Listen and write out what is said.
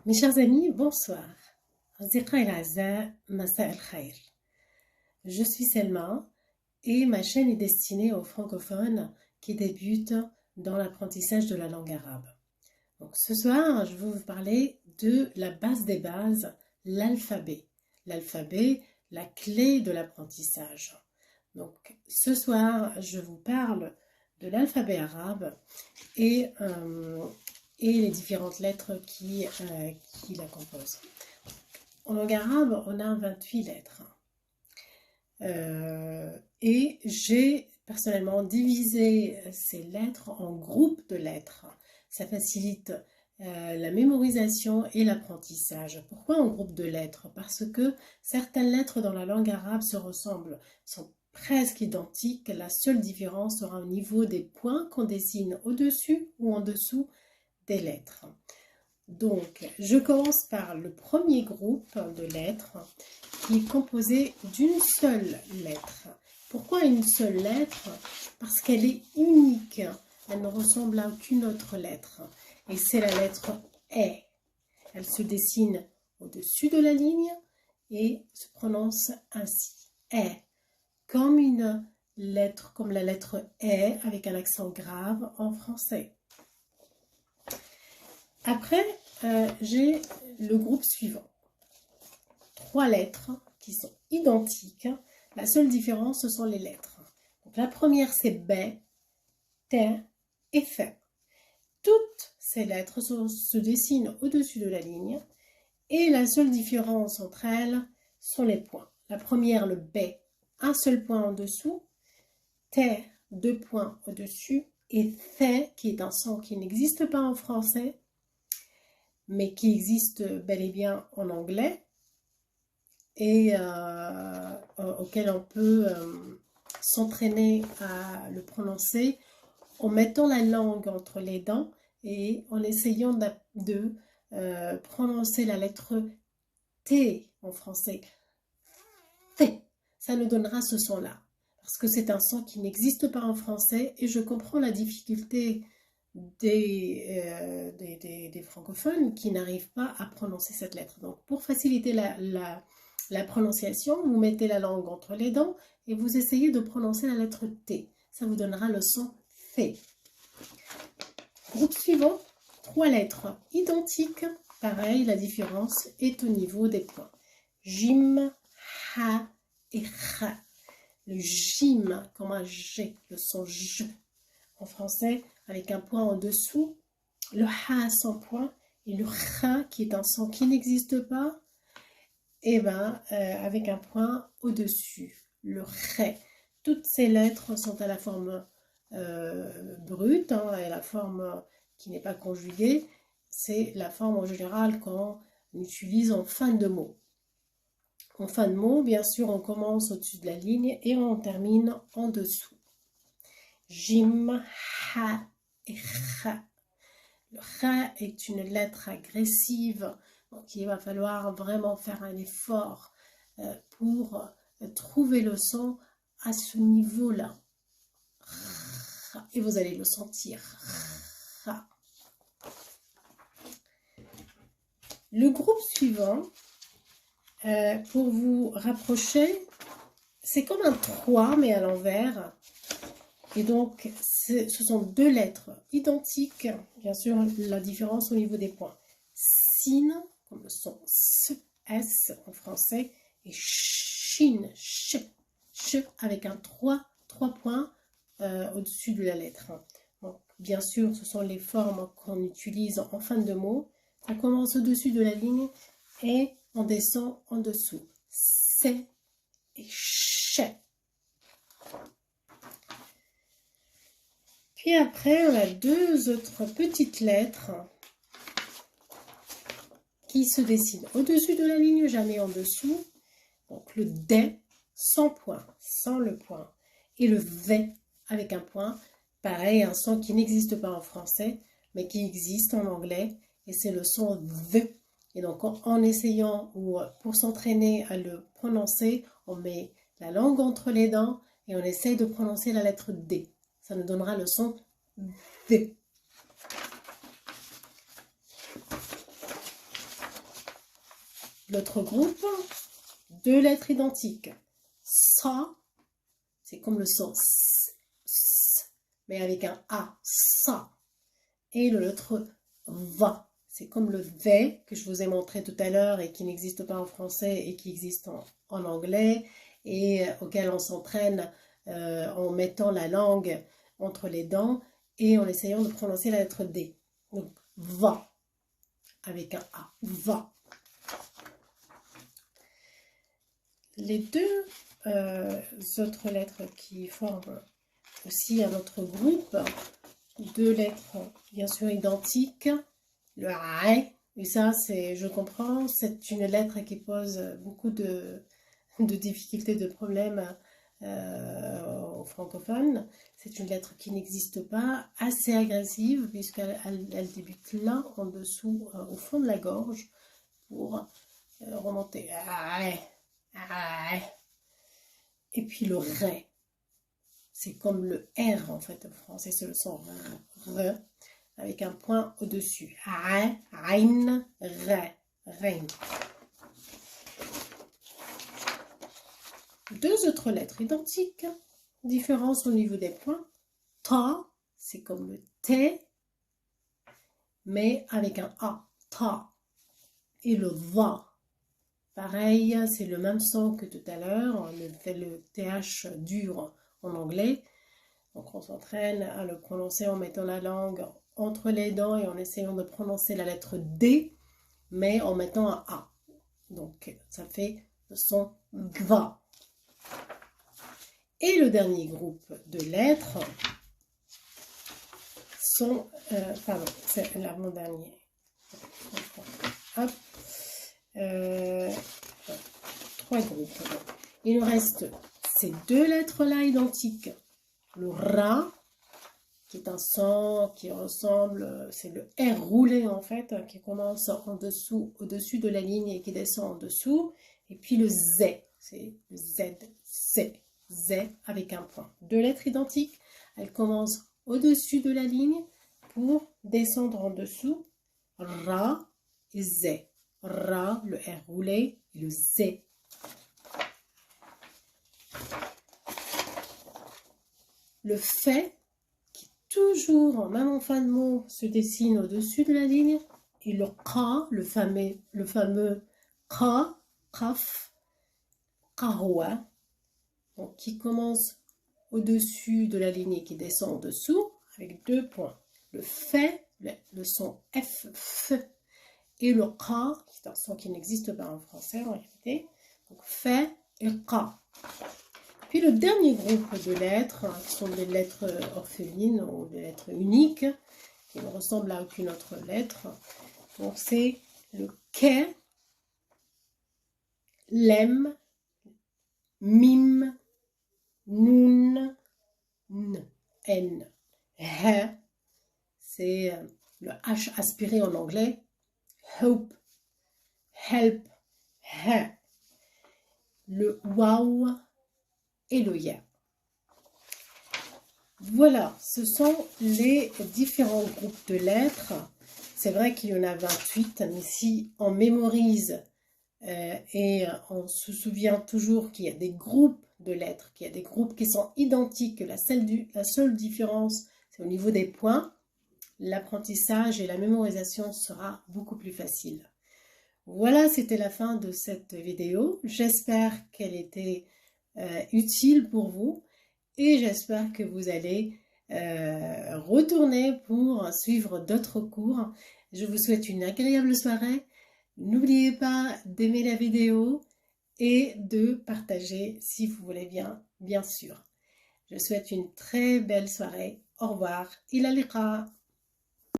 Mes chers amis, bonsoir. أصدقائي الأعزاء، مساء الخير. Je suis Selma et ma chaîne est destinée aux francophones qui débutent dans l'apprentissage de la langue arabe. Donc ce soir, je vais vous parler de la base des bases, l'alphabet. L'alphabet, la clé de l'apprentissage. Donc ce soir, je vous parle de l'alphabet arabe et les différentes lettres qui la composent. En langue arabe, on a 28 lettres. Et j'ai personnellement divisé ces lettres en groupes de lettres. Ça facilite la mémorisation et l'apprentissage. Pourquoi en groupe de lettres? Parce que certaines lettres dans la langue arabe se ressemblent, sont presque identiques. La seule différence sera au niveau des points qu'on dessine au-dessus ou en dessous des lettres. Donc, je commence par le premier groupe de lettres qui est composé d'une seule lettre. Pourquoi une seule lettre? Parce qu'elle est unique. Elle ne ressemble à aucune autre lettre. Et c'est la lettre E. Elle se dessine au-dessus de la ligne et se prononce ainsi. E. Comme une lettre, comme la lettre E avec un accent grave en français. Après, j'ai le groupe suivant. 3 lettres qui sont identiques. La seule différence, ce sont les lettres. Donc, la première, c'est B, T et F. Toutes ces lettres se dessinent au-dessus de la ligne. Et la seule différence entre elles sont les points. La première, le B, un seul point en dessous. T, 2 points au-dessus. Et F, qui est un son qui n'existe pas en français, mais qui existe bel et bien en anglais et auquel on peut s'entraîner à le prononcer en mettant la langue entre les dents et en essayant de prononcer la lettre T en français. T, ça nous donnera ce son-là, parce que c'est un son qui n'existe pas en français et je comprends la difficulté des francophones qui n'arrivent pas à prononcer cette lettre. Donc, pour faciliter la prononciation, vous mettez la langue entre les dents et vous essayez de prononcer la lettre T. Ça vous donnera le son F. Groupe suivant, 3 lettres identiques. Pareil, la différence est au niveau des points. Jim, Ha et Kha. Le Jim, comme un G, le son J en français, avec un point en dessous, le Ha sans point, et le Kha qui est un son qui n'existe pas, et avec un point au-dessus, le Ré. Toutes ces lettres sont à la forme brute, et la forme qui n'est pas conjuguée, c'est la forme en général qu'on utilise en fin de mot. En fin de mot, bien sûr, on commence au-dessus de la ligne et on termine en dessous. Jim, Ha et Kha. Le Kha est une lettre agressive, donc il va falloir vraiment faire un effort pour trouver le son à ce niveau-là. Et vous allez le sentir. Le groupe suivant, pour vous rapprocher, c'est comme un 3 mais à l'envers. Et donc, ce sont 2 lettres identiques, bien sûr, la différence au niveau des points. Sin, comme le son S en français, et Shin, Ch, avec un 3 points au-dessus de la lettre. Donc, bien sûr, ce sont les formes qu'on utilise en fin de mot. Ça commence au-dessus de la ligne et on descend en dessous. C et Ch. Puis après, on a 2 autres petites lettres qui se dessinent au-dessus de la ligne, jamais en dessous. Donc le D, sans point, sans le point. Et le V, avec un point. Pareil, un son qui n'existe pas en français, mais qui existe en anglais. Et c'est le son V. Et donc, en essayant, ou pour s'entraîner à le prononcer, on met la langue entre les dents et on essaye de prononcer la lettre D. Ça nous donnera le son D. L'autre groupe, 2 lettres identiques. Sa, c'est comme le son, mais avec un A, ça. Et l'autre, va, c'est comme le V que je vous ai montré tout à l'heure et qui n'existe pas en français et qui existe en anglais et auquel on s'entraîne en mettant la langue entre les dents et en essayant de prononcer la lettre D. Donc, va, avec un A, va. Les 2 autres lettres qui forment aussi un autre groupe, 2 lettres bien sûr identiques, le A, et ça c'est, je comprends, c'est une lettre qui pose beaucoup de difficultés, de problèmes aux francophones. C'est une lettre qui n'existe pas, assez agressive puisqu'elle débute là, en dessous, au fond de la gorge, pour remonter. Et puis le ré, c'est comme le R en fait en français, c'est le son R, avec un point au-dessus. Rein, ré, rein. 2 autres lettres identiques, différence au niveau des points. Ta, c'est comme le T, mais avec un A, ta. Et le va, pareil, c'est le même son que tout à l'heure, on fait le TH dur en anglais. Donc on s'entraîne à le prononcer en mettant la langue entre les dents et en essayant de prononcer la lettre D, mais en mettant un A. Donc ça fait le son GVA. Et le dernier groupe de lettres sont, pardon, c'est l'avant-dernier. Hop. 3 groupes. Il nous reste ces 2 lettres-là identiques. Le Ra, qui est un son qui ressemble, c'est le R roulé en fait, qui commence en dessous, au-dessus de la ligne et qui descend en dessous. Et puis le Z, c'est le Z avec un point. 2 lettres identiques, elles commencent au-dessus de la ligne pour descendre en dessous. Ra et Z. Ra, le R roulé, et le Z. Le fait, qui toujours, même en fin de mot, se dessine au-dessus de la ligne, et le Qa, le fameux Qa, Qaf, Qahwa, donc qui commence au-dessus de la ligne et qui descend en dessous, avec 2 points. Le fait, le son F, F, et le Qa, qui est un son qui n'existe pas en français en réalité, donc fait et Qa. Puis le dernier groupe de lettres, qui sont des lettres orphelines ou des lettres uniques, qui ne ressemblent à aucune autre lettre. Donc c'est le Ke, Lem, Mim, Nun, N. He, c'est le H aspiré en anglais. Hope, help, he. Le wow et le ya. Voilà, ce sont les différents groupes de lettres. C'est vrai qu'il y en a 28, mais si on mémorise et on se souvient toujours qu'il y a des groupes de lettres, qu'il y a des groupes qui sont identiques, que la seule différence, c'est au niveau des points, l'apprentissage et la mémorisation sera beaucoup plus facile. Voilà, c'était la fin de cette vidéo. J'espère qu'elle était utile pour vous et j'espère que vous allez retourner pour suivre d'autres cours. Je vous souhaite une agréable soirée. N'oubliez pas d'aimer la vidéo et de partager si vous voulez bien sûr. Je souhaite une très belle soirée. Au revoir. Ila liqa.